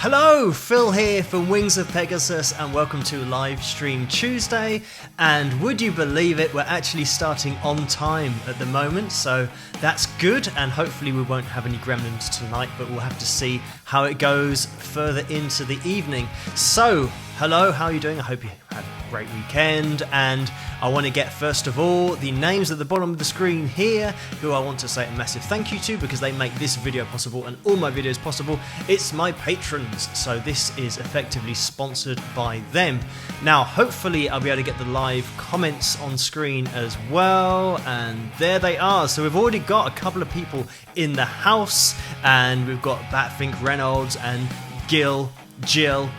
Hello, Phil here from Wings of Pegasus and welcome to Live Stream Tuesday. And would you believe it, we're actually starting on time at the moment, so that's good, and hopefully we won't have any gremlins tonight, but we'll have to see how it goes further into the evening. So, hello, how are you doing? I hope you had a great weekend, and I want to get first of all the names at the bottom of the screen here, who I want to say a massive thank you to because they make this video possible and all my videos possible. It's my patrons, so this is effectively sponsored by them. Now hopefully I'll be able to get the live comments on screen as well, and there they are. So we've already got a couple of people in the house, and we've got Batfink Reynolds and Jill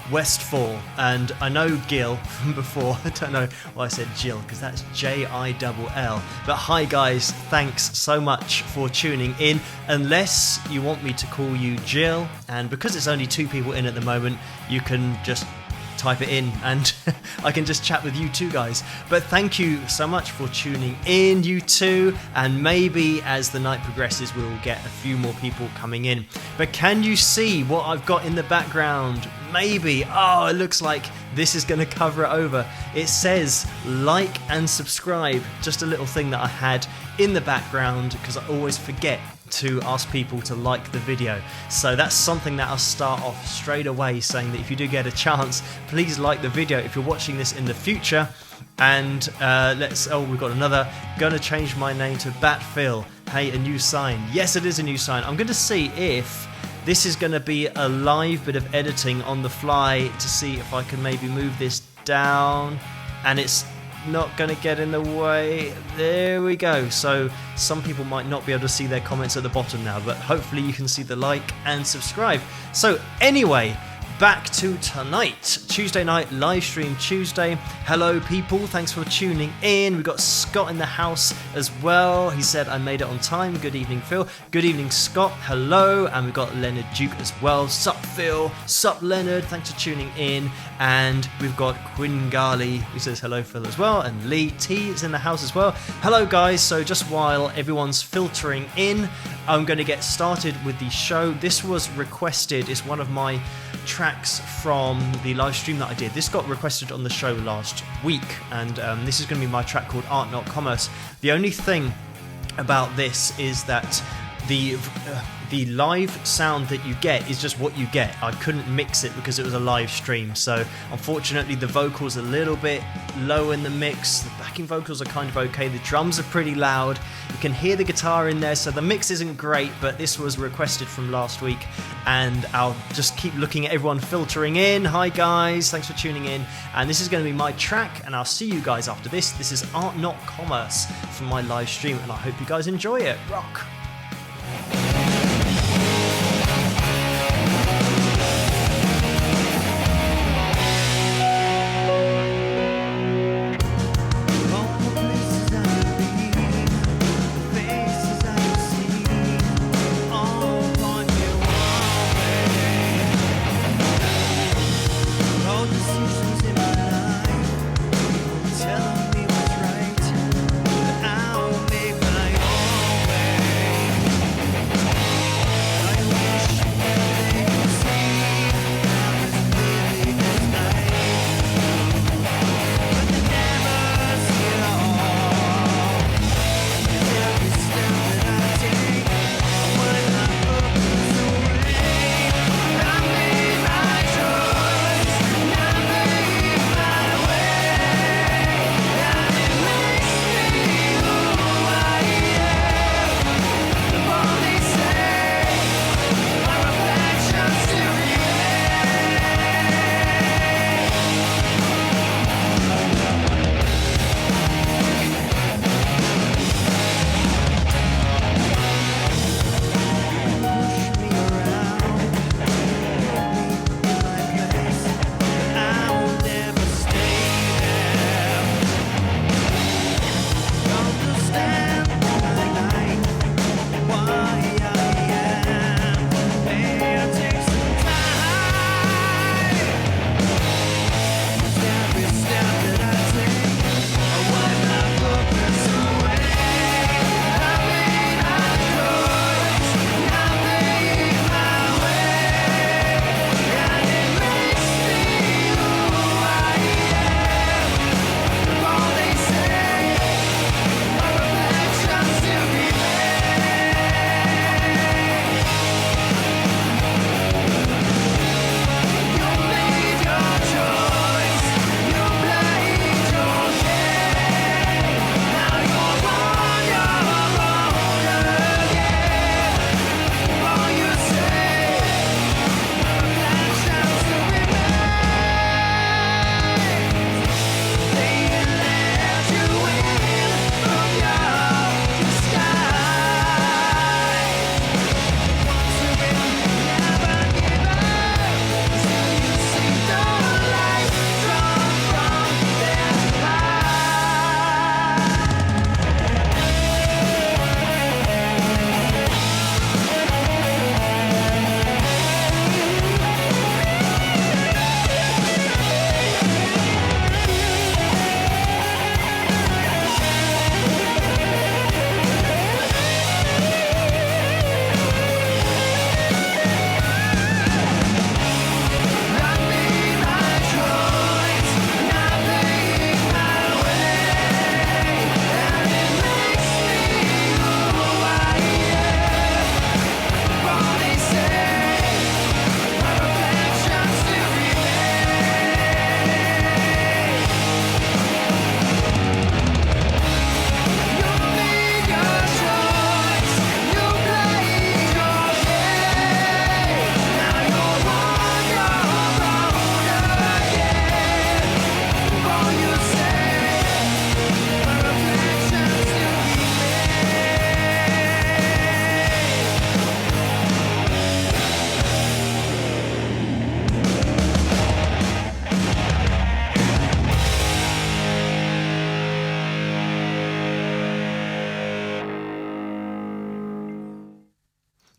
Westfall, and I know Gil from before. I don't know why I said Jill because that's Jill, but hi guys, thanks so much for tuning in, unless you want me to call you Jill, and because it's only 2 people in at the moment, you can just type it in and I can just chat with you two guys. But thank you so much for tuning in, you two, and maybe as the night progresses we'll get a few more people coming in. But can you see what I've got in the background? Maybe. Oh, it looks like this is going to cover it over. It says like and subscribe, just a little thing that I had in the background because I always forget to ask people to like the video. So that's something that I'll start off straight away saying, that if you do get a chance, please like the video if you're watching this in the future. And we've got another, gonna change my name to Batphil. Hey, a new sign. Yes, it is a new sign. I'm gonna see if this is gonna be a live bit of editing on the fly to see if I can maybe move this down and it's not going to get in the way. There we go. So some people might not be able to see their comments at the bottom now, but hopefully you can see the like and subscribe. So anyway, back to tonight, Tuesday night, live stream Tuesday. Hello people, thanks for tuning in. We've got Scott in the house as well. He said I made it on time. Good evening Phil. Good evening Scott. Hello. And we've got Leonard Duke as well. Sup Phil, sup Leonard, thanks for tuning in. And we've got Quinn Garley who says hello Phil as well, and Lee T is in the house as well. Hello guys. So just while everyone's filtering in, I'm going to get started with the show. This was requested, it's one of my tracks from the live stream that I did. This got requested on the show last week, and this is going to be my track called Art Not Commerce. The only thing about this is that the live sound that you get is just what you get. I couldn't mix it because it was a live stream, so unfortunately the vocals are a little bit low in the mix. The backing vocals are kind of okay, the drums are pretty loud, you can hear the guitar in there, so the mix isn't great, but this was requested from last week, and I'll just keep looking at everyone filtering in. Hi guys, thanks for tuning in, and this is going to be my track, and I'll see you guys after this. This is Art Not Commerce from my live stream, and I hope you guys enjoy it. Rock! Telling me what's right, but I'll make my own way.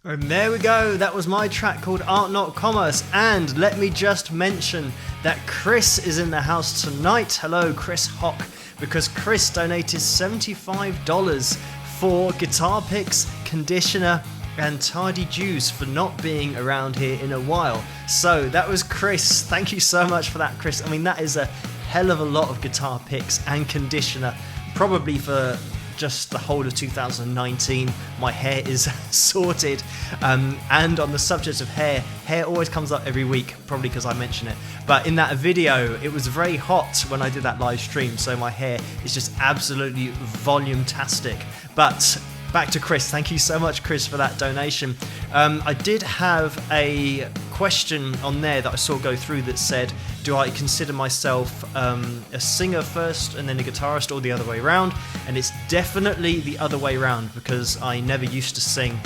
And there we go, that was my track called Art Not Commerce. And let me just mention that Chris is in the house tonight. Hello, Chris Hock, because Chris donated $75 for guitar picks, conditioner, and tardy juice for not being around here in a while. So that was Chris. Thank you so much for that, Chris. I mean, that is a hell of a lot of guitar picks and conditioner, probably for just the whole of 2019. My hair is sorted, and on the subject of hair always comes up every week, probably because I mention it, but in that video it was very hot when I did that live stream, so my hair is just absolutely volume-tastic. But back to Chris. Thank you so much, Chris, for that donation. I did have a question on there that I saw go through that said, do I consider myself a singer first and then a guitarist, or the other way around? And it's definitely the other way around, because I never used to sing,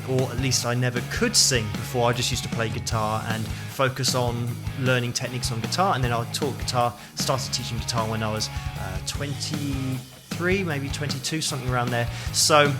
or at least I never could sing before. I just used to play guitar and focus on learning techniques on guitar, and then I taught guitar, started teaching guitar when I was 23, maybe 22, something around there. So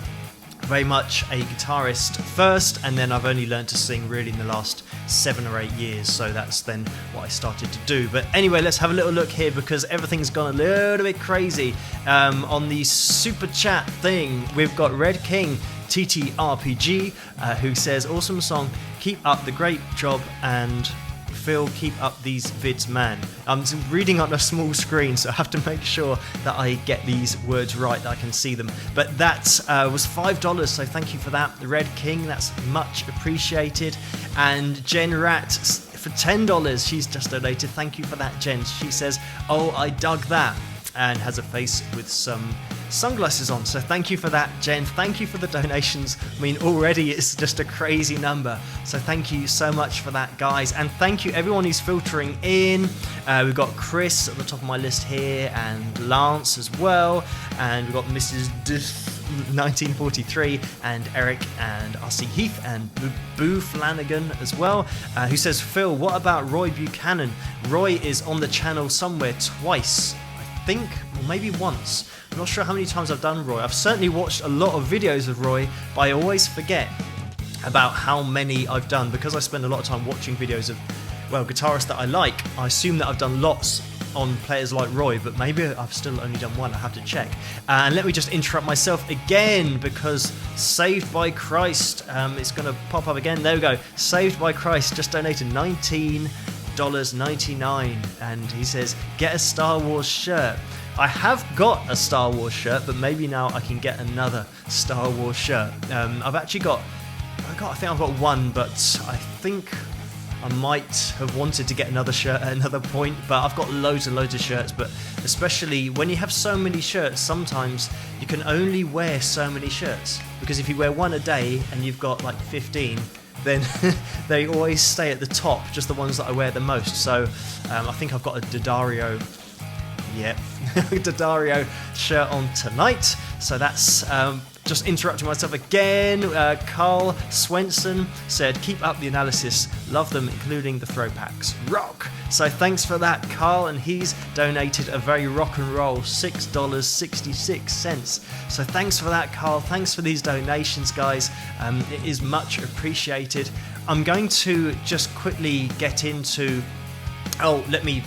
very much a guitarist first, and then I've only learned to sing really in the last 7 or 8 years, so that's then what I started to do. But anyway, let's have a little look here, because everything's gone a little bit crazy. On the super chat thing, we've got Red King TTRPG, who says, awesome song, keep up the great job, and Phil, keep up these vids, man. I'm reading on a small screen, so I have to make sure that I get these words right, that I can see them. But that was $5, so thank you for that, Red King. That's much appreciated. And Jen Rat for $10, she's just donated. Thank you for that, Jen. She says, oh, I dug that, and has a face with some sunglasses on. So thank you for that, Jen. Thank you for the donations. I mean, already it's just a crazy number, so thank you so much for that, guys. And thank you everyone who's filtering in. We've got Chris at the top of my list here, and Lance as well, and we've got Mrs. 1943, and Eric, and RC Heath, and Boo Flanagan as well, who says, Phil, what about Roy Buchanan? Roy is on the channel somewhere twice, I think, or maybe once. I'm not sure how many times I've done Roy. I've certainly watched a lot of videos of Roy, but I always forget about how many I've done, because I spend a lot of time watching videos of, well, guitarists that I like. I assume that I've done lots on players like Roy, but maybe I've still only done one. I have to check. And let me just interrupt myself again, because Saved by Christ, it's going to pop up again. There we go. Saved by Christ just donated $19.99, and he says, get a Star Wars shirt. I have got a Star Wars shirt, but maybe now I can get another Star Wars shirt. I've actually got, I think I've got one, but I think I might have wanted to get another shirt at another point, but I've got loads and loads of shirts. But especially when you have so many shirts, sometimes you can only wear so many shirts, because if you wear one a day and you've got like 15, then they always stay at the top, just the ones that I wear the most. So I think I've got a Daddario, Daddario shirt on tonight. So that's just interrupting myself again. Carl Swenson said, keep up the analysis, love them, including the throwbacks, rock. So thanks for that, Carl, and he's donated a very rock and roll $6.66. So thanks for that, Carl. Thanks for these donations, guys. It is much appreciated. I'm going to just quickly get into, let me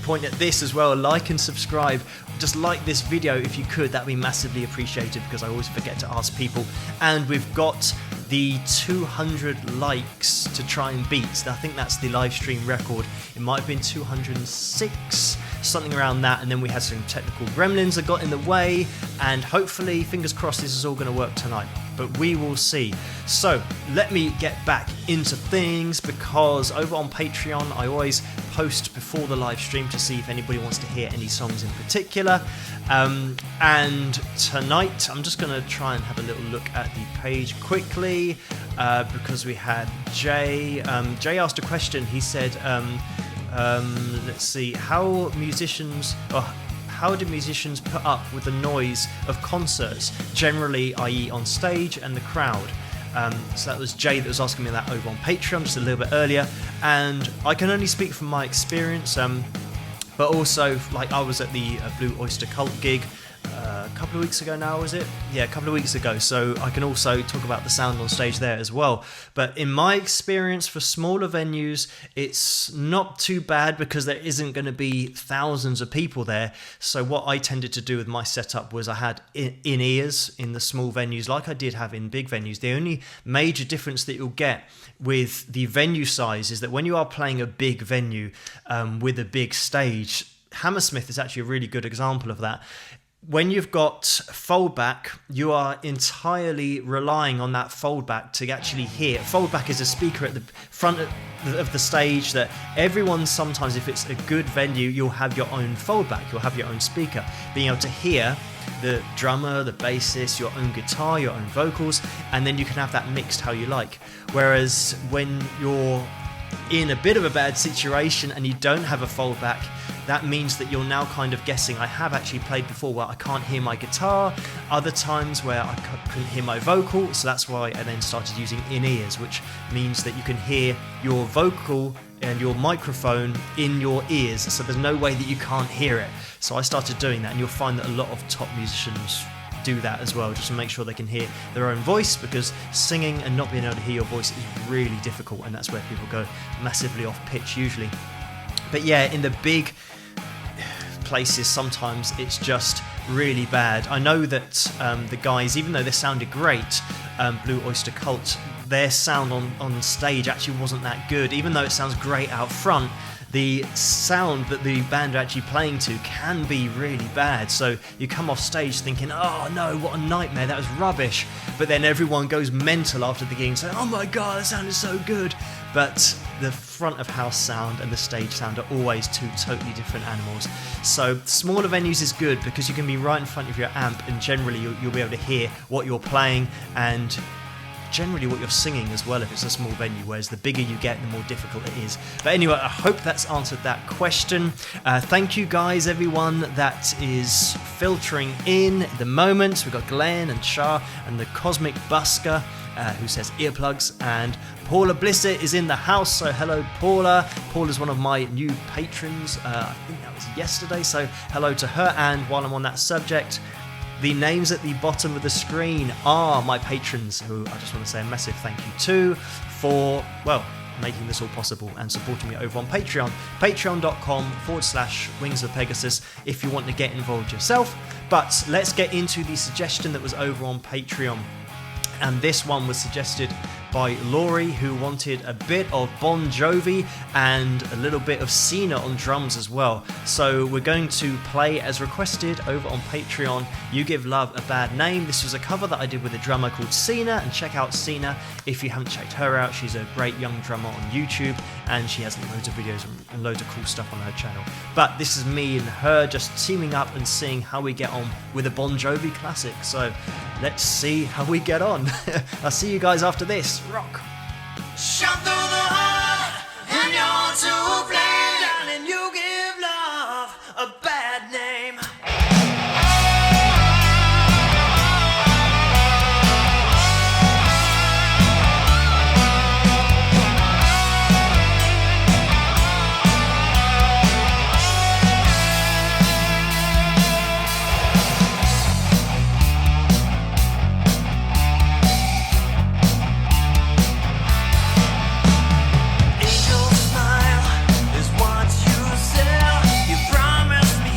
point at this as well. Like and subscribe. Just like this video if you could, that'd be massively appreciated, because I always forget to ask people. And we've got the 200 likes to try and beat. I think that's the live stream record. It might have been 206, something around that. And then we had some technical gremlins that got in the way, and hopefully, fingers crossed, this is all going to work tonight, but we will see. So let me get back into things, because over on Patreon I always post before the live stream to see if anybody wants to hear any songs in particular. And tonight I'm just going to try and have a little look at the page quickly, because we had Jay. Jay asked a question. He said, let's see, how do musicians put up with the noise of concerts, generally, i.e. on stage and the crowd? So that was Jay that was asking me that over on Patreon just a little bit earlier, and I can only speak from my experience, but also, like, I was at the Blue Oyster Cult gig a couple of weeks ago now, was it? Yeah, a couple of weeks ago. So I can also talk about the sound on stage there as well. But in my experience for smaller venues, it's not too bad because there isn't going to be thousands of people there. So what I tended to do with my setup was I had in-ears in the small venues like I did have in big venues. The only major difference that you'll get with the venue size is that when you are playing a big venue with a big stage, Hammersmith is actually a really good example of that. When you've got foldback, you are entirely relying on that foldback to actually hear. Foldback is a speaker at the front of the stage that everyone, sometimes if it's a good venue, you'll have your own foldback, you'll have your own speaker. Being able to hear the drummer, the bassist, your own guitar, your own vocals, and then you can have that mixed how you like. Whereas when you're in a bit of a bad situation and you don't have a foldback, that means that you're now kind of guessing. I have actually played before where I can't hear my guitar, other times where I couldn't hear my vocal, so that's why I then started using in-ears, which means that you can hear your vocal and your microphone in your ears, so there's no way that you can't hear it. So I started doing that, and you'll find that a lot of top musicians do that as well, just to make sure they can hear their own voice, because singing and not being able to hear your voice is really difficult, and that's where people go massively off pitch usually. But yeah, in the big places sometimes it's just really bad. I know that the guys, even though they sounded great, Blue Oyster Cult, their sound on stage actually wasn't that good. Even though it sounds great out front, the sound that the band are actually playing to can be really bad. So you come off stage thinking, oh no, what a nightmare, that was rubbish. But then everyone goes mental after the gig saying, oh my god, that sounded so good. But the front of house sound and the stage sound are always two totally different animals. So smaller venues is good because you can be right in front of your amp, and generally you'll be able to hear what you're playing and generally what you're singing as well if it's a small venue, whereas the bigger you get, the more difficult it is. But anyway, I hope that's answered that question. Thank you guys, everyone that is filtering in at the moment. We've got Glenn and Shah and the Cosmic Busker, who says earplugs, and Paula Blissett is in the house, so hello Paula. Paula's one of my new patrons, I think that was yesterday, so hello to her. And while I'm on that subject, the names at the bottom of the screen are my patrons, who I just want to say a massive thank you to for, well, making this all possible and supporting me over on Patreon. Patreon.com/Wings of Pegasus if you want to get involved yourself. But let's get into the suggestion that was over on Patreon. And this one was suggested by Laurie, who wanted a bit of Bon Jovi and a little bit of Cena on drums as well. So we're going to play as requested over on Patreon, You Give Love a Bad Name. This was a cover that I did with a drummer called Cena, and check out Cena if you haven't checked her out. She's a great young drummer on YouTube, and she has loads of videos and loads of cool stuff on her channel. But this is me and her just teaming up and seeing how we get on with a Bon Jovi classic. So let's see how we get on. I'll see you guys after this. Rock. Shot through the heart, and you're to blame. Darling, you give love a bad name. Angel smile is what you sell. You promised me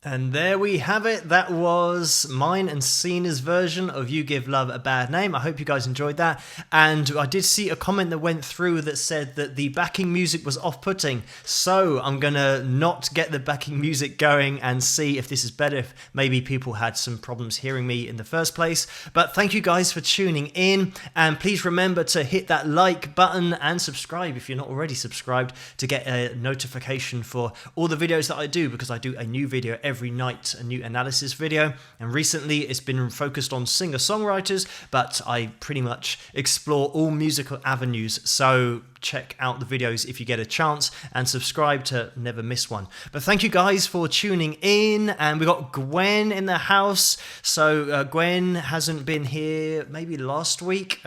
And there we have it. That was mine and Cena's version of You Give Love a Bad Name. I hope you guys enjoyed that. And I did see a comment that went through that said that the backing music was off-putting. So I'm going to not get the backing music going and see if this is better, if maybe people had some problems hearing me in the first place. But thank you guys for tuning in. And please remember to hit that like button and subscribe if you're not already subscribed to get a notification for all the videos that I do, because I do a new video every night, a new analysis video, and recently it's been focused on singer-songwriters, but I pretty much explore all musical avenues, so check out the videos if you get a chance and subscribe to never miss one. But thank you guys for tuning in, and we got Gwen in the house. So Gwen hasn't been here maybe last week,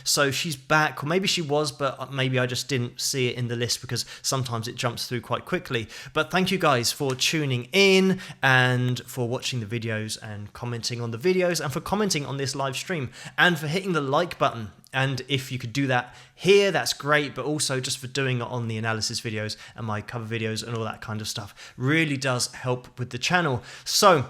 so she's back, or maybe she was, but maybe I just didn't see it in the list because sometimes it jumps through quite quickly. But thank you guys for tuning in and for watching the videos and commenting on the videos and for commenting on this live stream and for hitting the like button. And if you could do that here, that's great, but also just for doing it on the analysis videos and my cover videos and all that kind of stuff really does help with the channel. So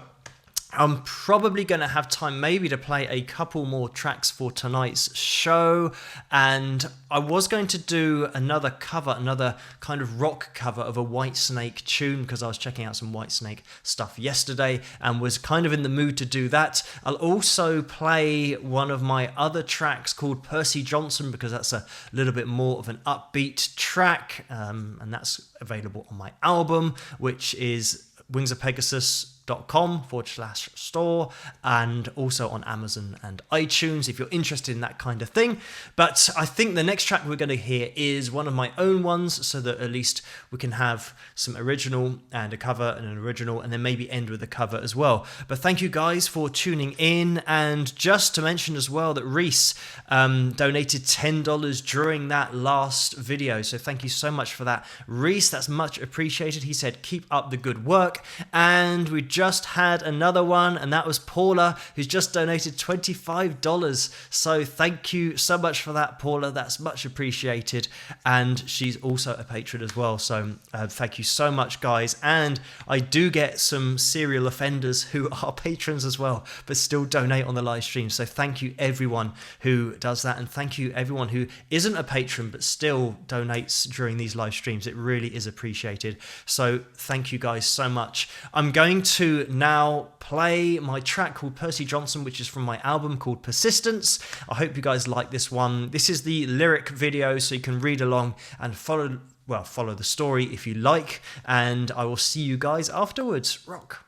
I'm probably going to have time maybe to play a couple more tracks for tonight's show, and I was going to do another cover, another kind of rock cover of a Whitesnake tune, because I was checking out some Whitesnake stuff yesterday and was kind of in the mood to do that. I'll also play one of my other tracks called Percy Johnson, because that's a little bit more of an upbeat track, and that's available on my album, which is wingsofpegasus.com/store, and also on Amazon and iTunes if you're interested in that kind of thing. But I think the next track we're going to hear is one of my own ones, so that at least we can have some original and a cover and an original, and then maybe end with a cover as well. But thank you guys for tuning in, and just to mention as well that Reese donated $10 during that last video, so thank you so much for that, Reese. That's much appreciated. He said keep up the good work. And we just had another one, and that was Paula, who's just donated $25. So thank you so much for that, Paula. That's much appreciated. And she's also a patron as well. So thank you so much, guys. And I do get some serial offenders who are patrons as well, but still donate on the live stream. So thank you everyone who does that. And thank you everyone who isn't a patron, but still donates during these live streams. It really is appreciated. So thank you guys so much. I'm going to now play my track called Percy Johnson, which is from my album called Persistence. I hope you guys like this one. This is the lyric video, so you can read along and follow the story if you like, and I will see you guys afterwards. Rock.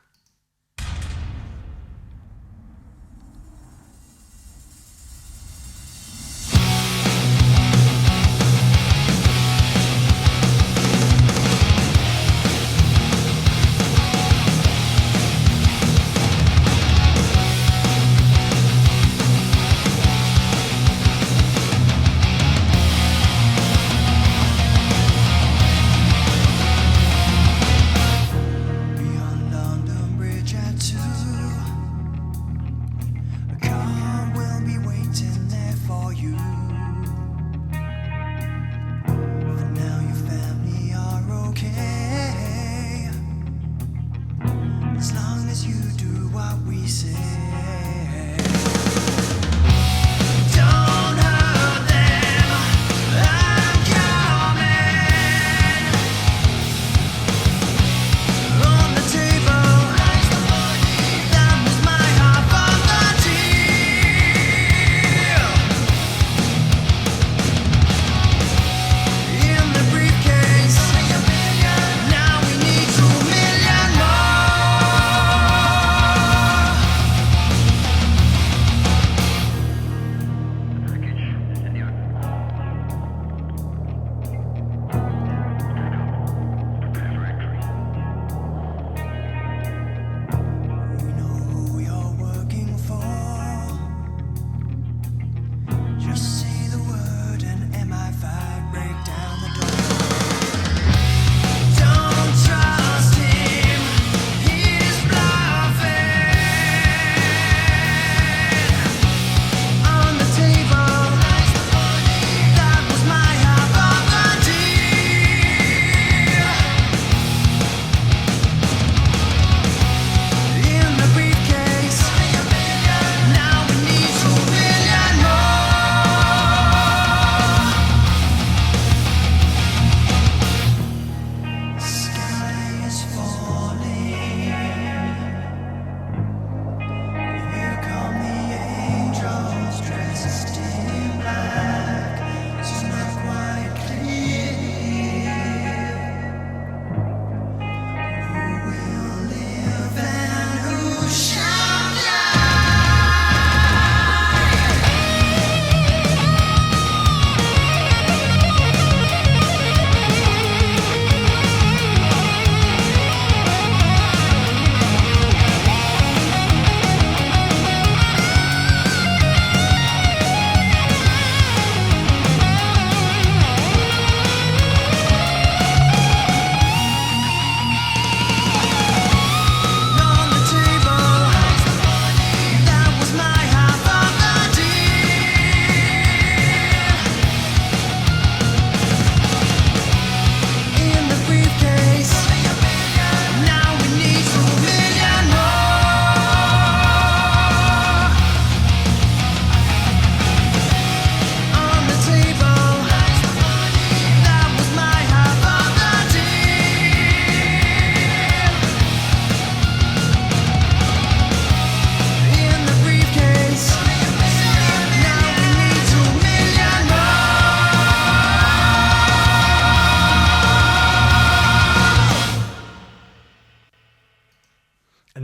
Beyond London.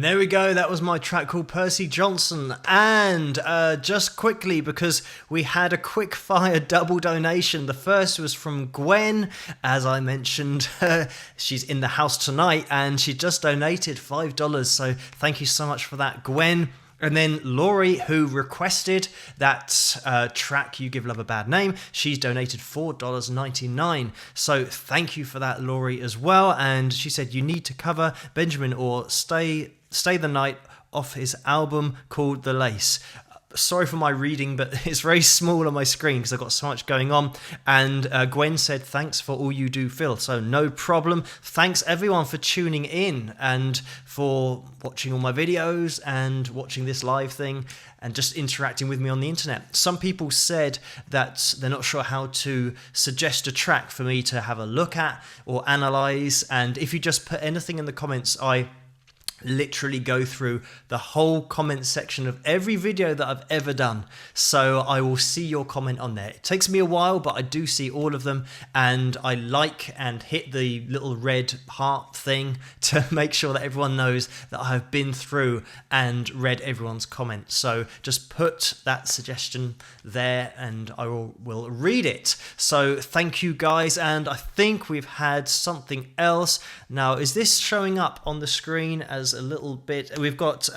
there we go, that was my track called Percy Johnson. And just quickly, because we had a quick fire double donation. The first was from Gwen, as I mentioned. She's in the house tonight and she just donated $5. So thank you so much for that, Gwen. And then Laurie, who requested that track, You Give Love a Bad Name, she's donated $4.99. So thank you for that, Laurie, as well. And she said, you need to cover Benjamin or Stay the Night off his album called The Lace. Sorry for my reading, but it's very small on my screen because I've got so much going on. And Gwen said, thanks for all you do, Phil. So no problem. Thanks everyone for tuning in and for watching all my videos and watching this live thing and just interacting with me on the internet. Some people said that they're not sure how to suggest a track for me to have a look at or analyze. And if you just put anything in the comments, I literally go through the whole comment section of every video that I've ever done, so I will see your comment on there. It takes me a while, but I do see all of them, and I like and hit the little red heart thing to make sure that everyone knows that I have been through and read everyone's comments. So just put that suggestion there and I will read it. So thank you guys, and I think we've had something else. Now, is this showing up on the screen as a little bit? We've got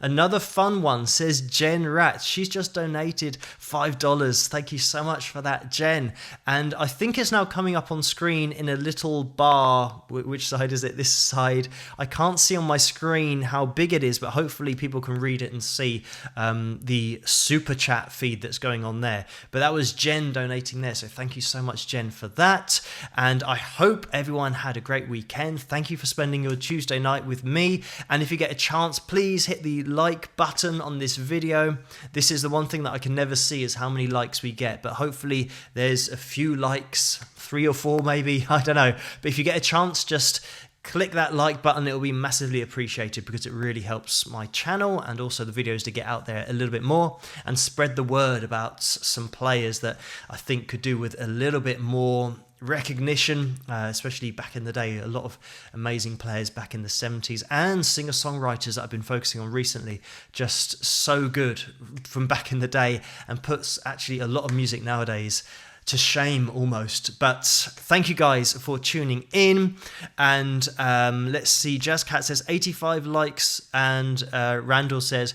another fun one, says Jen Rat. She's just donated $5. Thank you so much for that, Jen. And I think it's now coming up on screen in a little bar. Which side is it? This side. I can't see on my screen how big it is, but hopefully people can read it and see the super chat feed that's going on there. But that was Jen donating there, so thank you so much, Jen, for that. And I hope everyone had a great weekend. Thank you for spending your Tuesday night with me. And if you get a chance, please hit the like button on this video. This is the one thing that I can never see, is how many likes we get, but hopefully there's a few likes, 3 or 4 maybe, I don't know. But if you get a chance, just click that like button. It will be massively appreciated because it really helps my channel and also the videos to get out there a little bit more and spread the word about some players that I think could do with a little bit more recognition, especially back in the day. A lot of amazing players back in the 70s and singer-songwriters that I've been focusing on recently, just so good from back in the day, and puts actually a lot of music nowadays to shame almost. But thank you guys for tuning in. And let's see, Jazzcat says 85 likes, and Randall says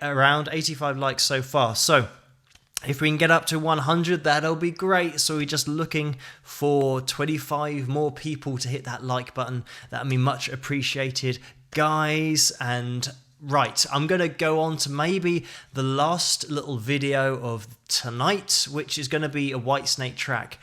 around 85 likes so far. So if we can get up to 100, that'll be great. So we're just looking for 25 more people to hit that like button. That'd be much appreciated, guys. And right, I'm going to go on to maybe the last little video of tonight, which is going to be a Whitesnake track,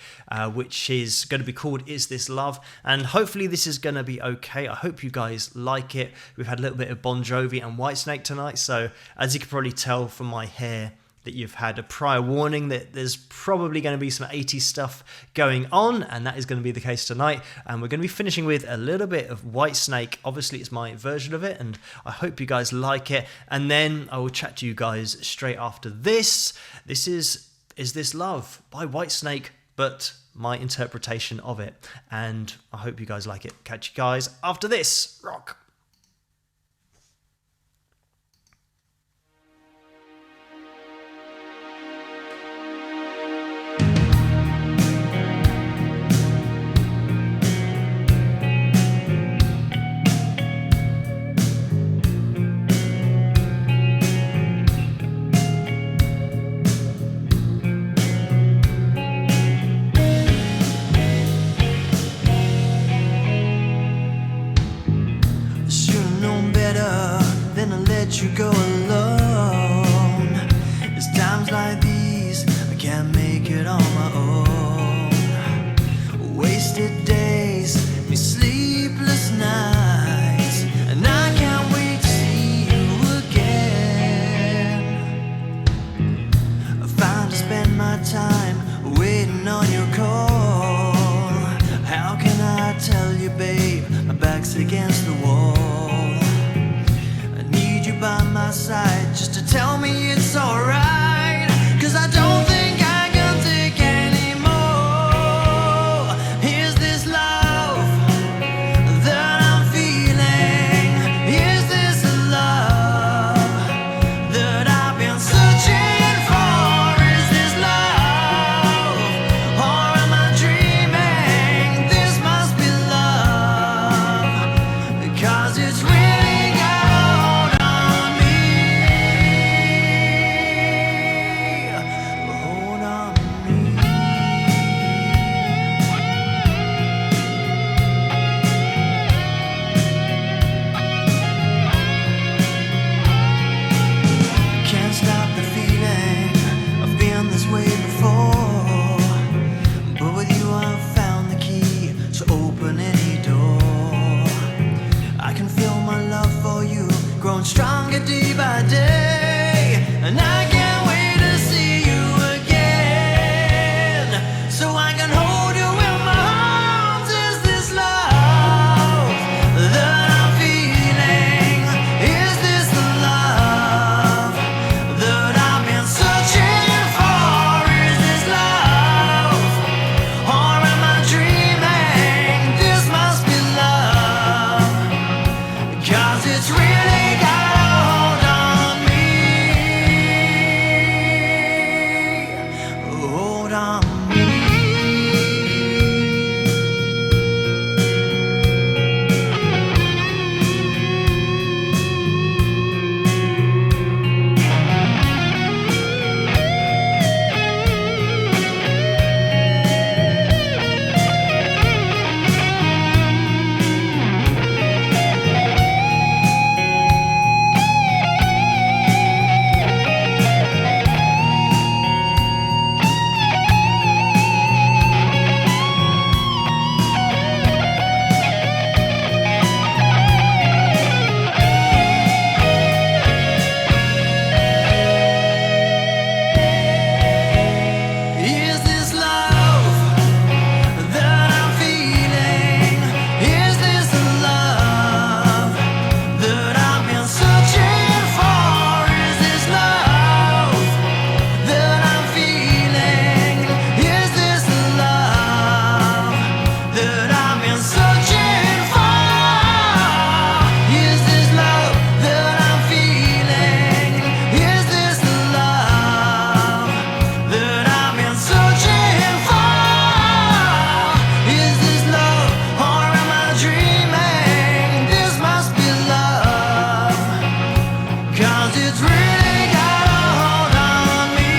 which is going to be called Is This Love? And hopefully this is going to be okay. I hope you guys like it. We've had a little bit of Bon Jovi and Whitesnake tonight, so as you can probably tell from my hair, that you've had a prior warning that there's probably going to be some 80s stuff going on, and that is going to be the case tonight. And we're going to be finishing with a little bit of Whitesnake. Obviously it's my version of it, and I hope you guys like it. And then I will chat to you guys straight after this. This is This Love by Whitesnake, but my interpretation of it, and I hope you guys like it. Catch you guys after this. Rock. You go alone. It's times like these I can't make it on my own. Wasted days, me sleepless nights, and I can't wait to see you again. I find to spend my time waiting on your call. How can I tell you, babe, my back's against the wall? By my side just to tell me it's alright, 'cause I don't think I can take anymore. Is this love that I'm feeling? Is this open any door. I can feel my love for you growing stronger day by day, and I can't wait to see you again, so I can hold you in my arms. Is this love that I'm feeling? Is this the love that I've been searching for? Is this love, or am I dreaming? This must be love, 'cause it's really got a hold on me. Hold on me. Is this love that I'm feeling? Is this the love that I've been searching for? Is this love that I'm feeling? Is this the love that I've been searching for? Is this love that I'm feeling? Is this the love that I've been searching for? Is this love, or am I dreaming? This must be love, 'cause it's really got a hold on me.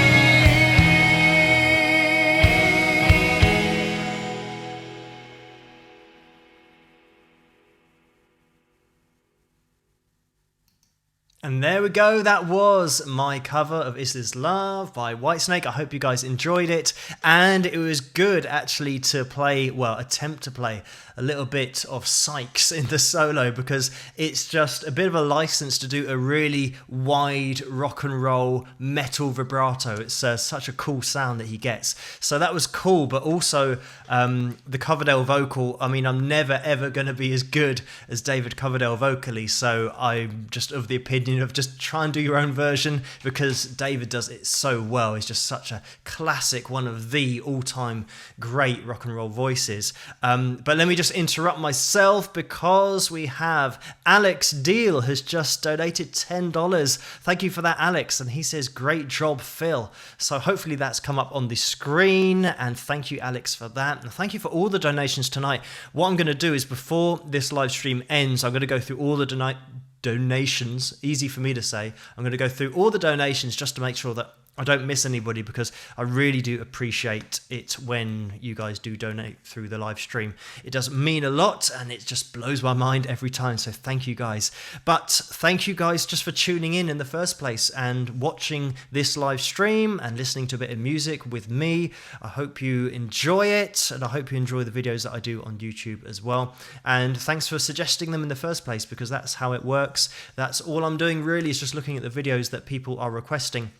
And there we go, that was my cover of Is This Love by Whitesnake. I hope you guys enjoyed it, and it was good actually to play, well, attempt to play a little bit of Sykes in the solo, because it's just a bit of a license to do a really wide rock and roll metal vibrato. It's such a cool sound that he gets. So that was cool, but also the Coverdale vocal, I mean, I'm never ever going to be as good as David Coverdale vocally, so I'm just of the opinion of just try and do your own version, because David does it so well. He's just such a classic, one of the all-time great rock and roll voices. But let me just interrupt myself, because we have Alex Deal has just donated $10. Thank you for that, Alex. And he says, great job, Phil. So hopefully that's come up on the screen, and thank you, Alex, for that. And thank you for all the donations tonight. What I'm going to do is, before this live stream ends, I'm going to go through all the donations, easy for me to say. I'm going to go through all the donations just to make sure that I don't miss anybody, because I really do appreciate it when you guys do donate through the live stream. It does mean a lot, and it just blows my mind every time, so thank you guys. But thank you guys just for tuning in the first place and watching this live stream and listening to a bit of music with me. I hope you enjoy it, and I hope you enjoy the videos that I do on YouTube as well. And thanks for suggesting them in the first place, because that's how it works. That's all I'm doing really, is just looking at the videos that people are requesting.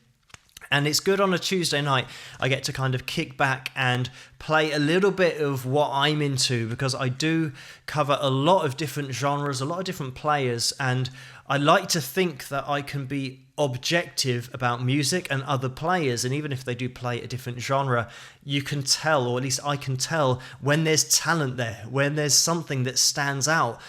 And it's good on a Tuesday night. I get to kind of kick back and play a little bit of what I'm into, because I do cover a lot of different genres, a lot of different players, and I like to think that I can be objective about music and other players, and even if they do play a different genre, you can tell, or at least I can tell, when there's talent there, when there's something that stands out.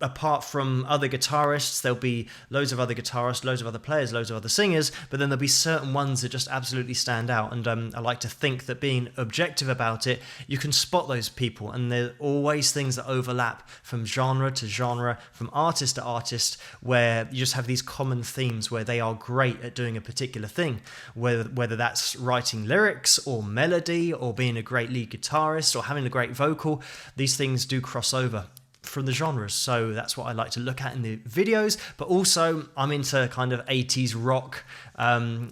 Apart from other guitarists, there'll be loads of other guitarists, loads of other players, loads of other singers, but then there'll be certain ones that just absolutely stand out. And I like to think that being objective about it, you can spot those people, and there are always things that overlap from genre to genre, from artist to artist, where you just have these common themes where they are great at doing a particular thing, whether that's writing lyrics or melody, or being a great lead guitarist, or having a great vocal. These things do cross over from the genres, so that's what I like to look at in the videos. But also I'm into kind of 80s rock,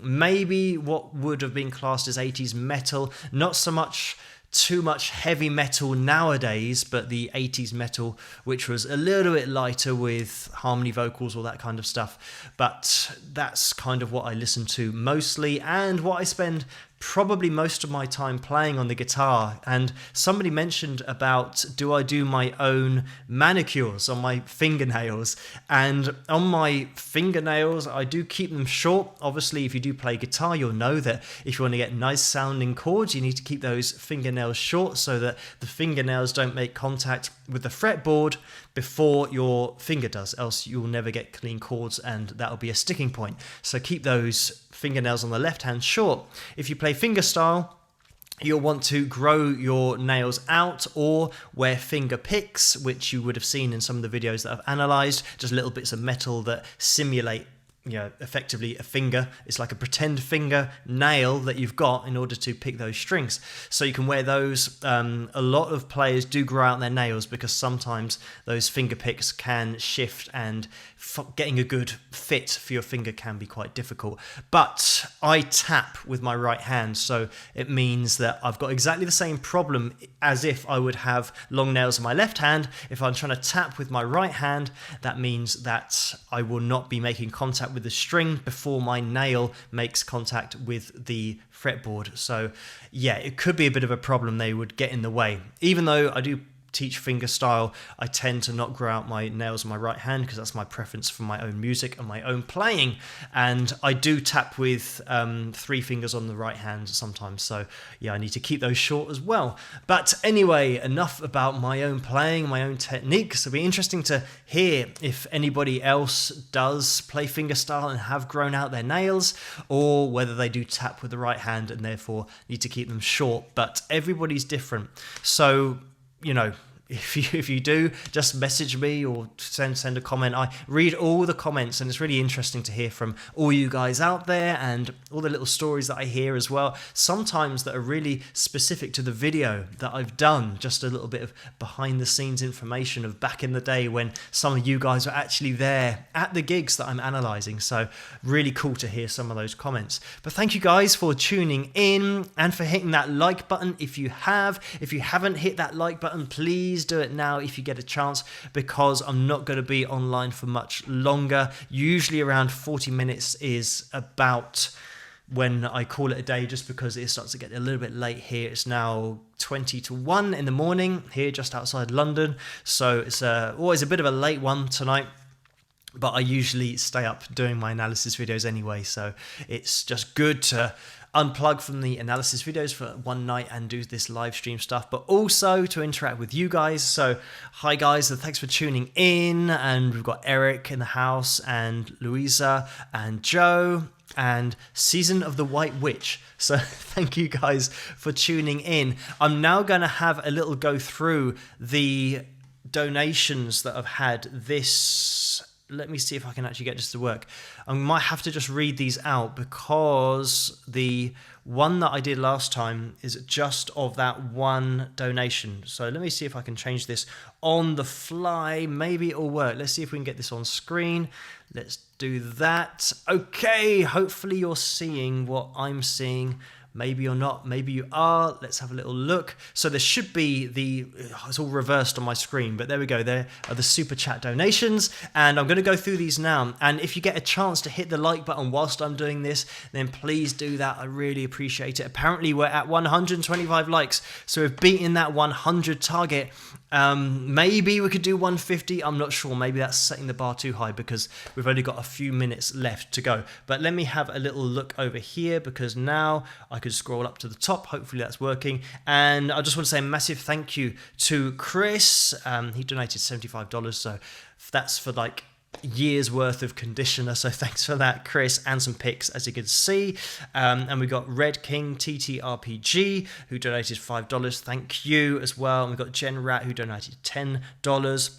maybe what would have been classed as 80s metal, not so much too much heavy metal nowadays, but the 80s metal, which was a little bit lighter with harmony vocals, all that kind of stuff. But that's kind of what I listen to mostly, and what I spend probably most of my time playing on the guitar. And somebody mentioned about, do I do my own manicures on my fingernails? And on my fingernails, I do keep them short. Obviously, if you do play guitar, you'll know that if you want to get nice sounding chords, you need to keep those fingernails short so that the fingernails don't make contact with the fretboard before your finger does, else you'll never get clean chords and that'll be a sticking point. So keep those fingernails on the left hand short. If you play fingerstyle, you'll want to grow your nails out or wear finger picks, which you would have seen in some of the videos that I've analysed, just little bits of metal that simulate, you know, effectively a finger. It's like a pretend finger nail that you've got in order to pick those strings. So you can wear those. A lot of players do grow out their nails because sometimes those finger picks can shift, and getting a good fit for your finger can be quite difficult. But I tap with my right hand, so it means that I've got exactly the same problem as if I would have long nails in my left hand. If I'm trying to tap with my right hand, that means that I will not be making contact with the string before my nail makes contact with the fretboard. So yeah, it could be a bit of a problem. They would get in the way. Even though I do teach fingerstyle, I tend to not grow out my nails on my right hand because that's my preference for my own music and my own playing. And I do tap with 3 fingers on the right hand sometimes. So yeah, I need to keep those short as well. But anyway, enough about my own playing, my own techniques. It'll be interesting to hear if anybody else does play fingerstyle and have grown out their nails, or whether they do tap with the right hand and therefore need to keep them short. But everybody's different. So, you know, if you do, just message me or send a comment. I read all the comments, and it's really interesting to hear from all you guys out there and all the little stories that I hear as well, sometimes that are really specific to the video that I've done. Just a little bit of behind the scenes information of back in the day when some of you guys were actually there at the gigs that I'm analysing. So really cool to hear some of those comments. But thank you guys for tuning in and for hitting that like button if you have. If you haven't hit that like button, please do it now if you get a chance, because I'm not going to be online for much longer. Usually around 40 minutes is about when I call it a day, just because it starts to get a little bit late here. It's now 20 to 1 in the morning here just outside London, so it's always a bit of a late one tonight. But I usually stay up doing my analysis videos anyway, so it's just good to unplug from the analysis videos for one night and do this live stream stuff, but also to interact with you guys. So hi guys, and thanks for tuning in. And we've got Eric in the house, and Louisa, and Joe, and Season of the White Witch. So thank you guys for tuning in. I'm now going to have a little go through the donations that I've had this. Let me see if I can actually get this to work. I might have to just read these out because the one that I did last time is just of that one donation. So let me see if I can change this on the fly. Maybe it'll work. Let's see if we can get this on screen. Let's do that. Okay, hopefully you're seeing what I'm seeing. Maybe you're not, maybe you are. Let's have a little look. So there should be it's all reversed on my screen, but there we go. There are the super chat donations, and I'm going to go through these now. And if you get a chance to hit the like button whilst I'm doing this, then please do that. I really appreciate it. Apparently we're at 125 likes, so we've beaten that 100 target. Maybe we could do 150. I'm not sure. Maybe that's setting the bar too high because we've only got a few minutes left to go. But let me have a little look over here, because now I could scroll up to the top. Hopefully that's working. And I just want to say a massive thank you to Chris. He donated $75, so that's for like years worth of conditioner, so thanks for that, Chris, and some picks, as you can see. And we got Red King TTRPG, who donated $5. Thank you as well. And we got Jen Rat, who donated $10.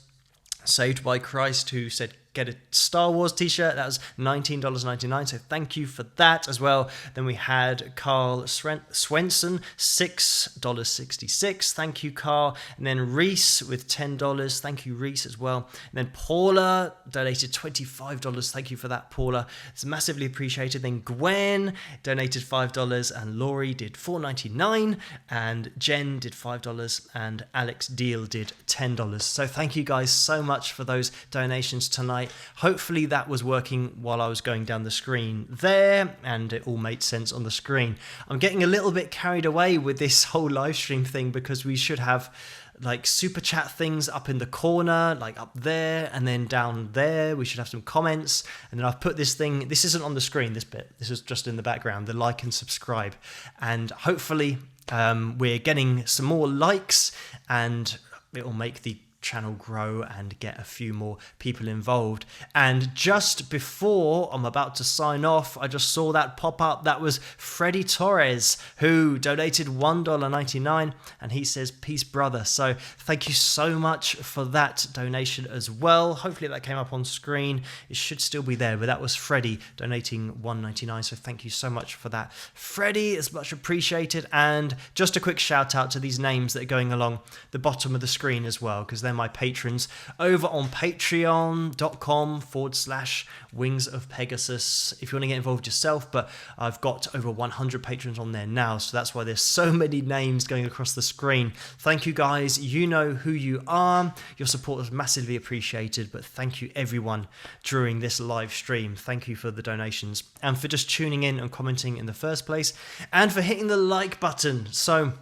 Saved by Christ, who said get a Star Wars t-shirt. That was $19.99, so thank you for that as well. Then we had Carl Swenson, $6.66. Thank you, Carl. And then Reese with $10. Thank you, Reese, as well. And then Paula donated $25. Thank you for that, Paula. It's massively appreciated. Then Gwen donated $5, and Laurie did $4.99, and Jen did $5, and Alex Deal did $10. So thank you guys so much for those donations tonight. Hopefully that was working while I was going down the screen there, and it all made sense on the screen. I'm getting a little bit carried away with this whole live stream thing, because we should have like super chat things up in the corner, like up there, and then down there we should have some comments. And then I've put this thing, this isn't on the screen, this bit, this is just in the background, the like and subscribe. And hopefully we're getting some more likes, and it will make the channel grow and get a few more people involved. And just before I'm about to sign off, I just saw that pop up. That was Freddie Torres, who donated $1.99, and he says peace, brother. So thank you so much for that donation as well. Hopefully that came up on screen. It should still be there, but that was Freddie donating $1.99. So thank you so much for that, Freddie. It's much appreciated. And just a quick shout out to these names that are going along the bottom of the screen as well, because they're my patrons over on patreon.com/Wings of Pegasus if you want to get involved yourself. But I've got over 100 patrons on there now, so that's why there's so many names going across the screen. Thank you guys, you know who you are. Your support is massively appreciated, but thank you everyone during this live stream. Thank you for the donations, and for just tuning in and commenting in the first place, and for hitting the like button. So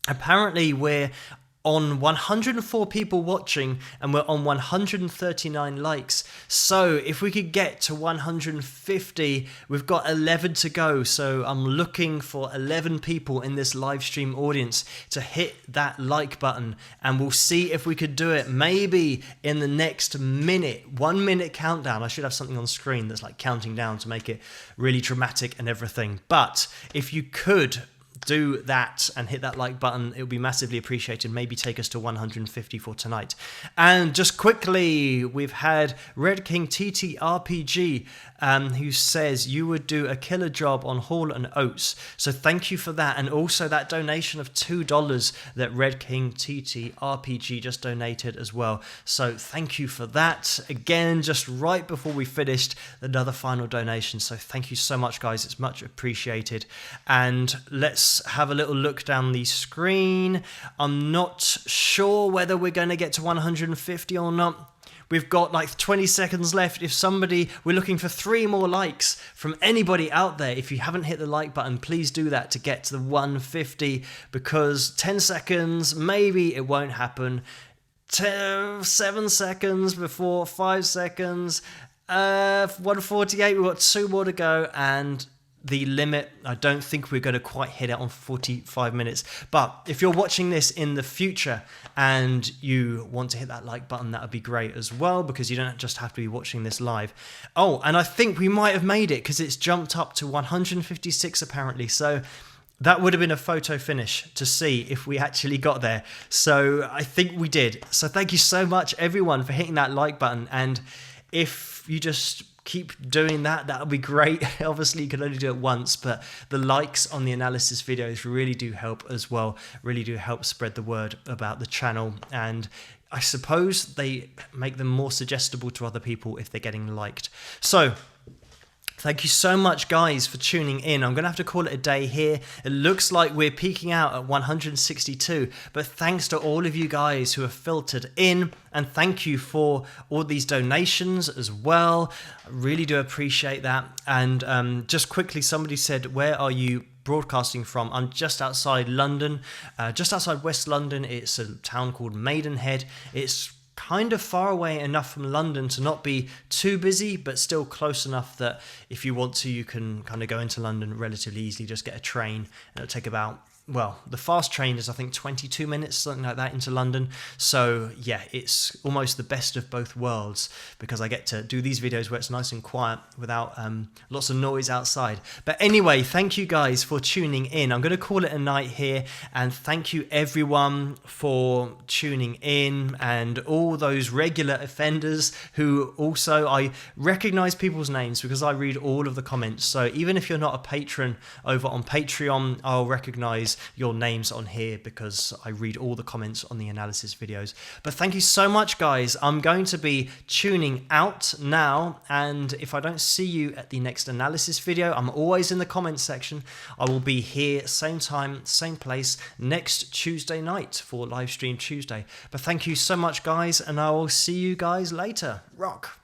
apparently we're on 104 people watching, and we're on 139 likes. So if we could get to 150, we've got 11 to go. So I'm looking for 11 people in this live stream audience to hit that like button, and we'll see if we could do it maybe in the next minute. 1 minute countdown. I should have something on screen that's like counting down to make it really dramatic and everything. But if you could do that and hit that like button, it would be massively appreciated. Maybe take us to 150 for tonight. And just quickly, we've had Red King TTRPG, who says you would do a killer job on Hall and Oates. So thank you for that. And also that donation of $2 that Red King TTRPG just donated as well. So thank you for that. Again, just right before we finished, another final donation. So thank you so much, guys. It's much appreciated. And let's have a little look down the screen. I'm not sure whether we're going to get to 150 or not. We've got like 20 seconds left. We're looking for 3 more likes from anybody out there. If you haven't hit the like button, please do that to get to the 150, because 10 seconds, maybe it won't happen. 7 seconds before 5 seconds, 148, we've got 2 more to go, and the limit, I don't think we're going to quite hit it on 45 minutes. But if you're watching this in the future and you want to hit that like button, that would be great as well, because you don't just have to be watching this live. Oh, and I think we might have made it, because it's jumped up to 156 apparently. So that would have been a photo finish to see if we actually got there. So I think we did. So thank you so much, everyone, for hitting that like button. And if you just keep doing that, that'll be great. Obviously you can only do it once, but the likes on the analysis videos really do help as well, really do help spread the word about the channel, and I suppose they make them more suggestible to other people if they're getting liked. So thank you so much, guys, for tuning in. I'm going to have to call it a day here. It looks like we're peaking out at 162, but thanks to all of you guys who have filtered in, and thank you for all these donations as well. I really do appreciate that. And just quickly, somebody said, where are you broadcasting from? I'm just outside London, just outside West London. It's a town called Maidenhead. It's kind of far away enough from London to not be too busy, but still close enough that if you want to, you can kind of go into London relatively easily. Just get a train, and it'll take about well, the fast train is I think 22 minutes, something like that, into London. So yeah, it's almost the best of both worlds, because I get to do these videos where it's nice and quiet without lots of noise outside. But anyway, thank you guys for tuning in. I'm going to call it a night here, and thank you everyone for tuning in, and all those regular offenders who also, I recognize people's names because I read all of the comments. So even if you're not a patron over on Patreon, I'll recognize your names on here because I read all the comments on the analysis videos. But thank you so much, guys. I'm going to be tuning out now, and if I don't see you at the next analysis video, I'm always in the comments section. I will be here same time, same place next Tuesday night for Livestream Tuesday. But thank you so much, guys, and I will see you guys later. Rock.